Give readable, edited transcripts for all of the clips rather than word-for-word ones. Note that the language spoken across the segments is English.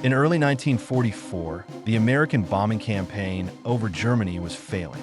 In early 1944, the American bombing campaign over Germany was failing.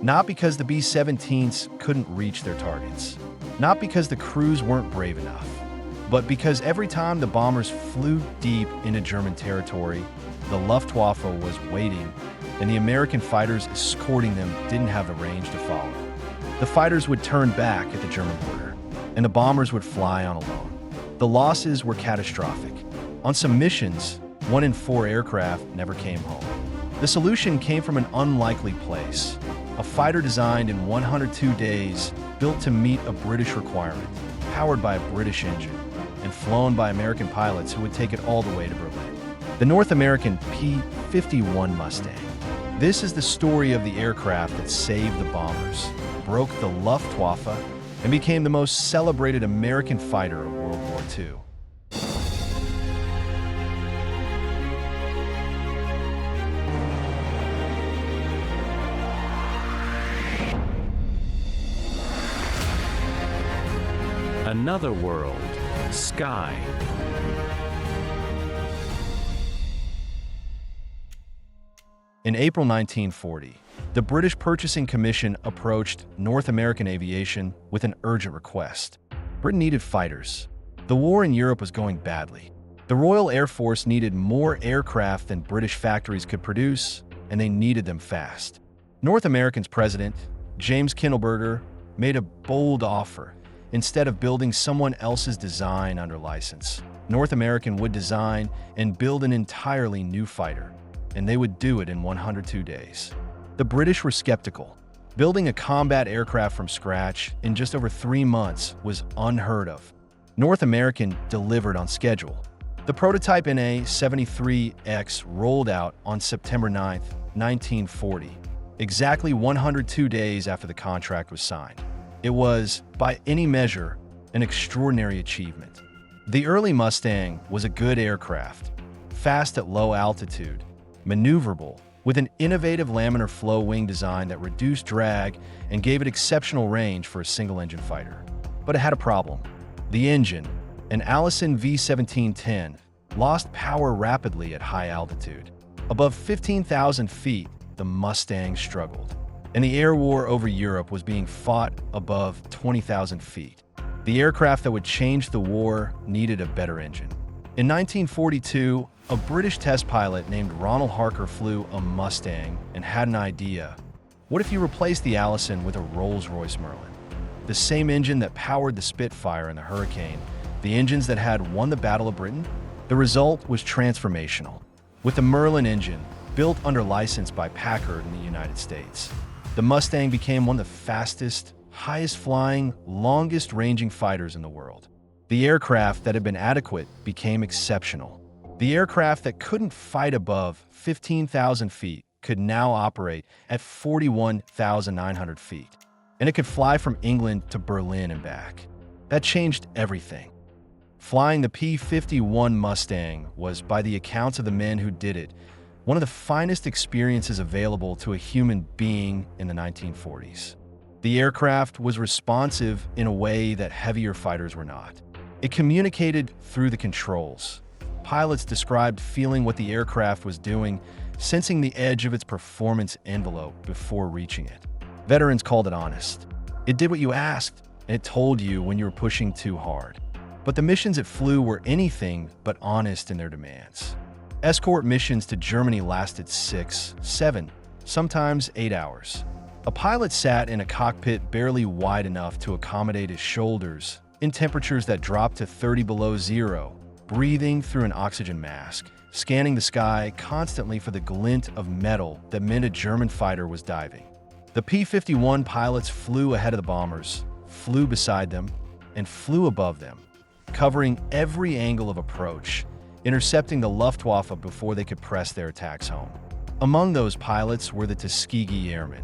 Not because the B-17s couldn't reach their targets, not because the crews weren't brave enough, but because every time the bombers flew deep into German territory, the Luftwaffe was waiting, and the American fighters escorting them didn't have the range to follow. The fighters would turn back at the German border, and the bombers would fly on alone. The losses were catastrophic. On some missions, 1 in 4 aircraft never came home. The solution came from an unlikely place. A fighter designed in 102 days, built to meet a British requirement, powered by a British engine, and flown by American pilots who would take it all the way to Berlin. The North American P-51 Mustang. This is the story of the aircraft that saved the bombers, broke the Luftwaffe, and became the most celebrated American fighter of World War II. Another world, sky. In April 1940, the British Purchasing Commission approached North American Aviation with an urgent request. Britain needed fighters. The war in Europe was going badly. The Royal Air Force needed more aircraft than British factories could produce, and they needed them fast. North American's president, James Kindleberger, made a bold offer. Instead of building someone else's design under license, North American would design and build an entirely new fighter, and they would do it in 102 days. The British were skeptical. Building a combat aircraft from scratch in just over 3 months was unheard of. North American delivered on schedule. The prototype NA-73X rolled out on September 9, 1940, exactly 102 days after the contract was signed. It was, by any measure, an extraordinary achievement. The early Mustang was a good aircraft, fast at low altitude, maneuverable, with an innovative laminar flow wing design that reduced drag and gave it exceptional range for a single-engine fighter. But it had a problem. The engine, an Allison V1710, lost power rapidly at high altitude. Above 15,000 feet, the Mustang struggled, and the air war over Europe was being fought above 20,000 feet. The aircraft that would change the war needed a better engine. In 1942, a British test pilot named Ronald Harker flew a Mustang and had an idea. What if you replaced the Allison with a Rolls-Royce Merlin? The same engine that powered the Spitfire and the Hurricane, the engines that had won the Battle of Britain? The result was transformational. With the Merlin engine, built under license by Packard in the United States, the Mustang became one of the fastest, highest-flying, longest-ranging fighters in the world. The aircraft that had been adequate became exceptional. The aircraft that couldn't fight above 15,000 feet could now operate at 41,900 feet, and it could fly from England to Berlin and back. That changed everything. Flying the P-51 Mustang was, by the accounts of the men who did it, one of the finest experiences available to a human being in the 1940s. The aircraft was responsive in a way that heavier fighters were not. It communicated through the controls. Pilots described feeling what the aircraft was doing, sensing the edge of its performance envelope before reaching it. Veterans called it honest. It did what you asked, and it told you when you were pushing too hard. But the missions it flew were anything but honest in their demands. Escort missions to Germany lasted 6, 7, sometimes 8 hours. A pilot sat in a cockpit barely wide enough to accommodate his shoulders, in temperatures that dropped to 30 below zero, breathing through an oxygen mask, scanning the sky constantly for the glint of metal that meant a German fighter was diving. The P-51 pilots flew ahead of the bombers, flew beside them, and flew above them, covering every angle of approach, intercepting the Luftwaffe before they could press their attacks home. Among those pilots were the Tuskegee Airmen,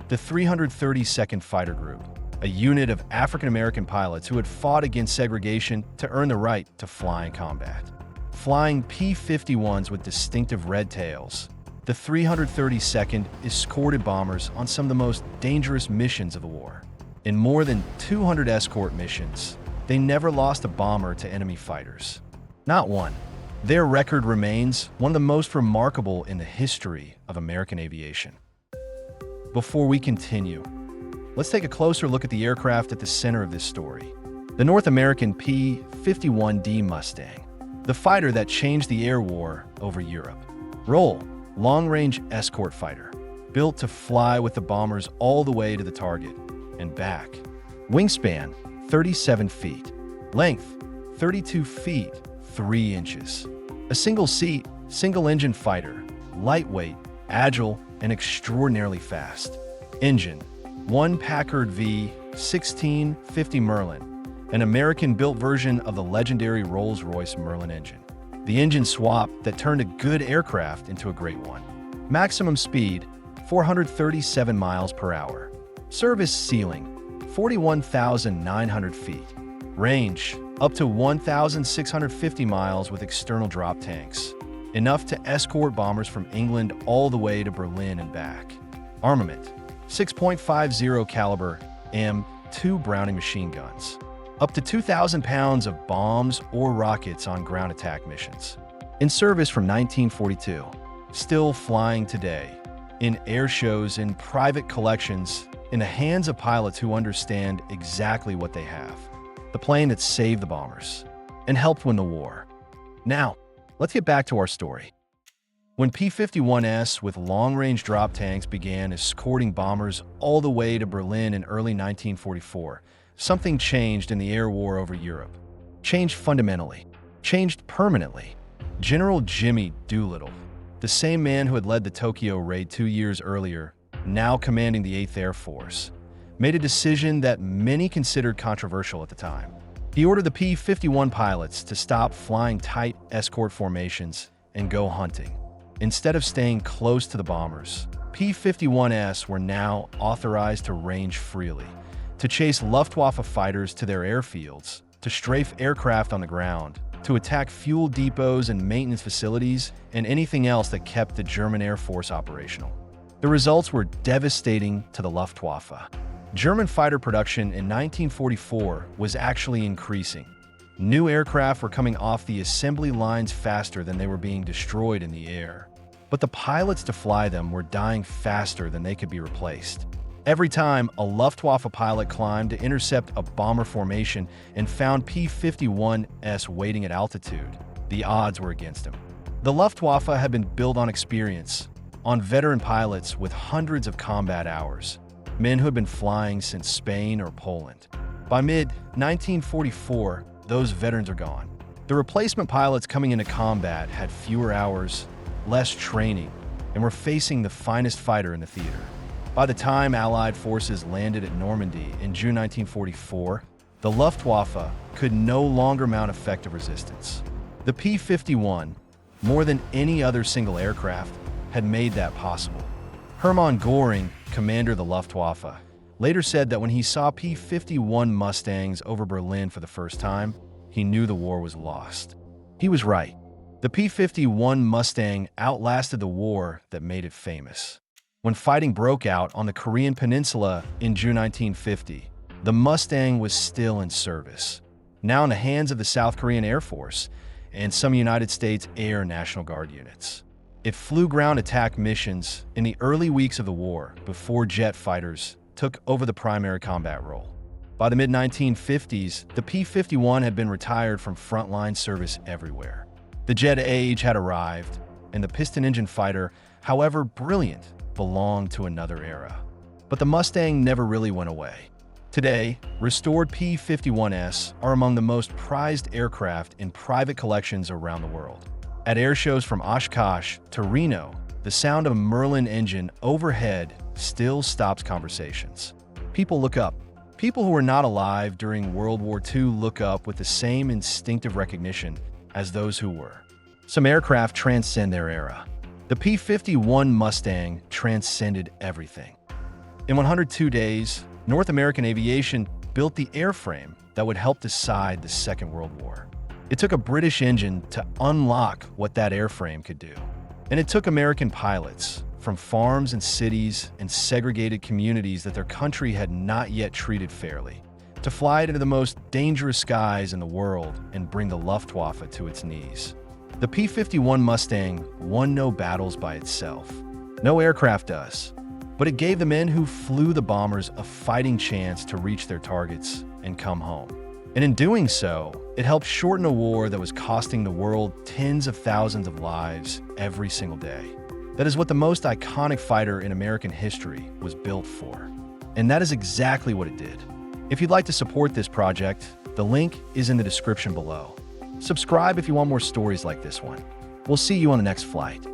the 332nd Fighter Group, a unit of African-American pilots who had fought against segregation to earn the right to fly in combat. Flying P-51s with distinctive red tails, the 332nd escorted bombers on some of the most dangerous missions of the war. In more than 200 escort missions, they never lost a bomber to enemy fighters. Not one. Their record remains one of the most remarkable in the history of American aviation. Before we continue, let's take a closer look at the aircraft at the center of this story. The North American P-51 Mustang, the fighter that changed the air war over Europe. Role: long-range escort fighter, built to fly with the bombers all the way to the target and back. Wingspan: 37 feet. Length: 32 feet, 3 inches. A single-seat, single-engine fighter, lightweight, agile, and extraordinarily fast. Engine: one Packard V1650 Merlin, an American-built version of the legendary Rolls-Royce Merlin engine. The engine swap that turned a good aircraft into a great one. Maximum speed: 437 miles per hour. Service ceiling: 41,900 feet. Range: up to 1,650 miles with external drop tanks. Enough to escort bombers from England all the way to Berlin and back. Armament: 6.50 caliber M2 Browning machine guns. Up to 2,000 pounds of bombs or rockets on ground attack missions. In service from 1942. Still flying today. In air shows and private collections, in the hands of pilots who understand exactly what they have. The plane that saved the bombers and helped win the war. Now, let's get back to our story. When P-51s with long-range drop tanks began escorting bombers all the way to Berlin in early 1944, something changed in the air war over Europe. Changed fundamentally. Changed permanently. General Jimmy Doolittle, the same man who had led the Tokyo raid 2 years earlier, now commanding the 8th Air Force, made a decision that many considered controversial at the time. He ordered the P-51 pilots to stop flying tight escort formations and go hunting. Instead of staying close to the bombers, P-51s were now authorized to range freely, to chase Luftwaffe fighters to their airfields, to strafe aircraft on the ground, to attack fuel depots and maintenance facilities, and anything else that kept the German Air Force operational. The results were devastating to the Luftwaffe. German fighter production in 1944 was actually increasing. New aircraft were coming off the assembly lines faster than they were being destroyed in the air. But the pilots to fly them were dying faster than they could be replaced. Every time a Luftwaffe pilot climbed to intercept a bomber formation and found P-51s waiting at altitude, the odds were against him. The Luftwaffe had been built on experience, on veteran pilots with hundreds of combat hours, men who had been flying since Spain or Poland. By mid-1944, those veterans are gone. The replacement pilots coming into combat had fewer hours, less training, and were facing the finest fighter in the theater. By the time Allied forces landed at Normandy in June 1944, the Luftwaffe could no longer mount effective resistance. The P-51, more than any other single aircraft, had made that possible. Hermann Göring, commander of the Luftwaffe, later said that when he saw P-51 Mustangs over Berlin for the first time, he knew the war was lost. He was right. The P-51 Mustang outlasted the war that made it famous. When fighting broke out on the Korean Peninsula in June 1950, the Mustang was still in service, now in the hands of the South Korean Air Force and some United States Air National Guard units. It flew ground attack missions in the early weeks of the war before jet fighters took over the primary combat role. By the mid-1950s, the P-51 had been retired from frontline service everywhere. The jet age had arrived, and the piston engine fighter, however brilliant, belonged to another era. But the Mustang never really went away. Today, restored P-51s are among the most prized aircraft in private collections around the world. At air shows from Oshkosh to Reno, the sound of a Merlin engine overhead still stops conversations. People look up. People who were not alive during World War II look up with the same instinctive recognition as those who were. Some aircraft transcend their era. The P-51 Mustang transcended everything. In 102 days, North American Aviation built the airframe that would help decide the Second World War. It took a British engine to unlock what that airframe could do. And it took American pilots from farms and cities and segregated communities that their country had not yet treated fairly to fly it into the most dangerous skies in the world and bring the Luftwaffe to its knees. The P-51 Mustang won no battles by itself. No aircraft does. But it gave the men who flew the bombers a fighting chance to reach their targets and come home. And in doing so, it helped shorten a war that was costing the world tens of thousands of lives every single day. That is what the most iconic fighter in American history was built for. And that is exactly what it did. If you'd like to support this project, the link is in the description below. Subscribe if you want more stories like this one. We'll see you on the next flight.